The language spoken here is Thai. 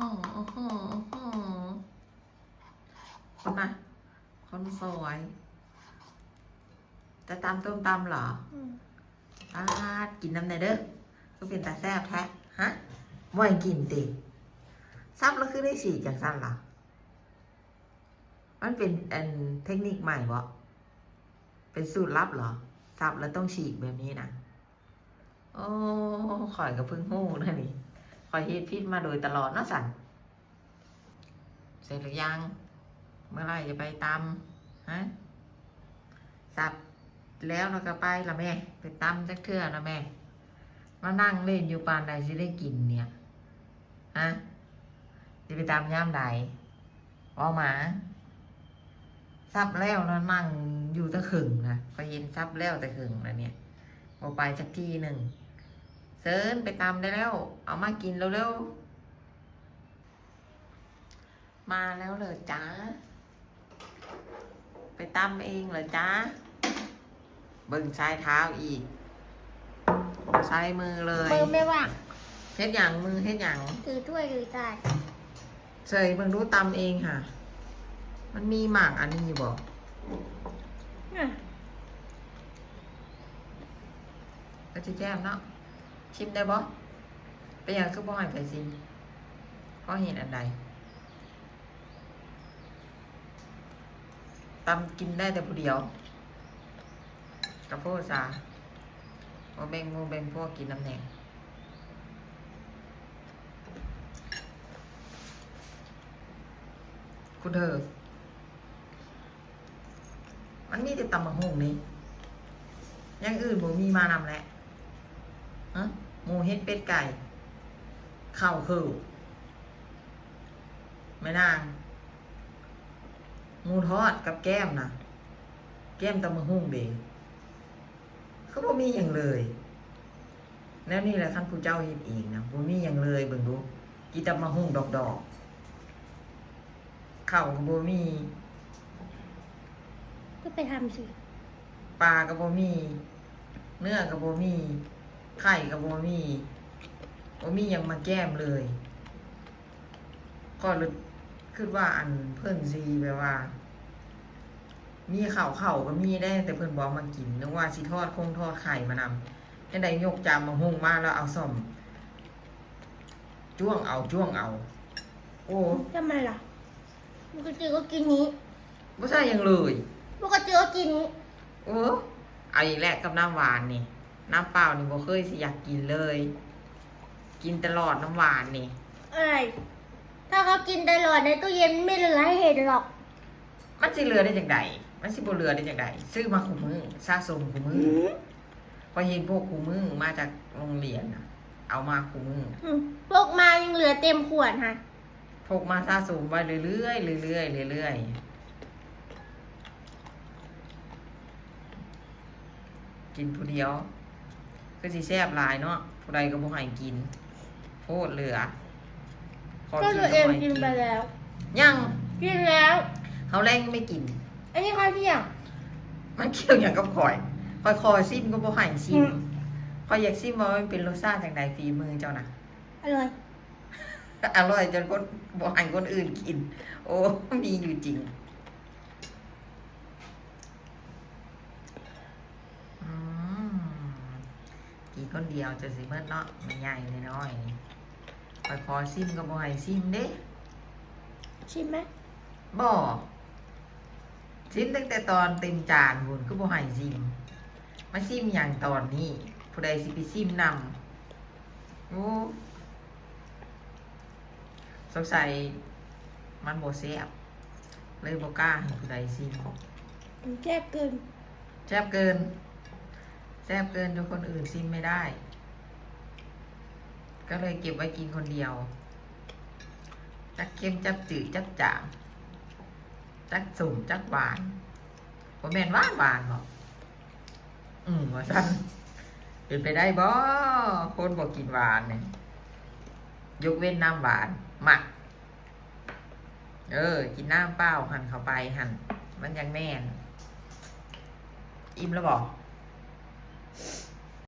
โอ้โหโอ้โหคนนะคนสวยจะตำต้มตำเหรอกินน้ำในเด้อก็เป็นตาแซ่บแท้ฮะไม่กินติซับแล้วคือได้ฉีกอย่างสั้นเหรอมันเป็นเทคนิคใหม่บ่เป็นสูตรลับเหรอซับแล้วต้องฉีกแบบนี้นะโอ้ข่อยกับพึ่งหู้นะนี่ข่อยเฮ็ดพิษมาโดยตลอดนะสันเสร็จหรือยังเมื่อไรจะไปตำฮะสับแล้วเราก็ไปละแม่ไปตำจักเทื่อนะแม่มานั่งเล่นอยู่ปานใดสิได้กินเนี่ยฮะจะไปตำย่ามใดว่าหมาซับแล้วแล้วนั่งอยู่ตะขึงนะพอเย็นซับแล้วตะขึงนะเนี่ยเอาไปสักทีหนึ่งเซิร์นไปตำได้แล้วเอามากินเร็วๆมาแล้วเหรอจ๊ะไปตำเองเหรอจ๊ะเบิ่งซ้ายเท้าอีกซ้ายมือเลยมือไม่ว่างเฮ็ดอย่างมือเฮ็ดอย่างถือถ้วยถือจานเฉยเบิ่งรู้ตำเองค่ะมันมีหมากอันนี้อยู่บอกก็จะแจ่มเนาะชิมได้บ่เป็นอย่างคือบ่ให้ไปชิมเพราะเห็นอันใดตำกินได้แต่ผู้เดียวกับพวกซาว่าแบ่งงูแบ่งพวกกินน้ำแหน่งคุณเธอมันมีแต่ตำมะฮุ่งนี่อย่างอื่นบ่มีมานำแหละฮะหมูเฮ็ดเป็ดไก่ข้าวคือไม่นางหมูทอดกับแก้มนะแก้มตำมะฮุ่งเด้เขาบ่มีอย่างเลยแล้วนี่แหละท่านผู้เจ้าเฮ็ดเองนะบ่มีอย่างเลยเบิ่งดูกินตำมะฮุ่งดอกๆข้าวก็บ่มีก็ไปทำสิปลาก็บ่มีเนื้อก็บ่มีไข่ก็บ่มีอย่างมาแก้มเลยก็เลยคิดว่าอันเพิ่นสิแบบว่ามีข้าวก็มีได้แต่เพิ่นบอกมากินนึกว่าสิทอดไข่มานำจังได๋ยกจานมาหุงมาแล้วเอาซ่อมจ้วงเอาโอ้ทำไมล่ะปกติก็กินนี้บ่ใช่ยังเลยปกติก็กินนี้โอ้เอาอีกแล้วกับน้ำหวานนี่น้ำเปล่านี่บ่เคยสิอยากกินเลยกินตลอดน้ำหวานนี่อะไรถ้าเขากินตลอดในตู้เย็นไม่เหลือให้เห็นหรอกมันสิเหลือได้จังไดมันสิบ่เหลือได้จังไดซื้อมาคู่มื้อสะสมคู่มื้อพอเห็นพวกคู่มื้อมาจากโรงเรียนน่ะเอามาคู่มื้อพวกมายังเหลือเต็มขวดฮะพกมาสะสมไว้เรื่อยกินผู้เดียวก็สิแซ่บหลายเนาะผู้ใดก็บ่ให้กินโพดเหลือก็ตัวเองกินไปแล้วยังกินแล้วเขาแรงไม่กินอันนี้ข้าวเที่ยงมันเกี่ยวอย่างกับข่อยคอยซิมก็บ่ให้ซิมคอยอยากซิมว่ามันเป็นรสชาติจังไดฝีมือเจ้าน่ะอร่อยจนคนบ่ให้คนอื่นกินโอ้มีอยู่จริงกินคนเดียวจะสิเมื่อเนาะไม่ใหญ่น้อยคอยซิมก็บ่ให้ซิมเด้ชิมไหมบ่ซิมตั้งแต่ตอนเต็มจานบุญก็บ่ให้ซิมมาซิมอย่างตอนนี้ผู้ใดสิไปซิมนำโอ้สงสัยมันบ่แซ่บเลยบ่กล้าให้ผู้ใดซิมแซ่บเกินจนคนอื่นซิมไม่ได้ก็เลยเก็บไว้กินคนเดียวจักเค็มจักจืดจักจางจักสุ่มจักหวานบ่แม่นหวานหรอกว่าซั่นเป็นไปได้บ่คนบ่กินหวานเนี่ยยกเว้นน้ำหวานมักกินน้ำเปล่าหั่นเข้าไปหั่นมันยังแน่นอิ่มแล้วบ่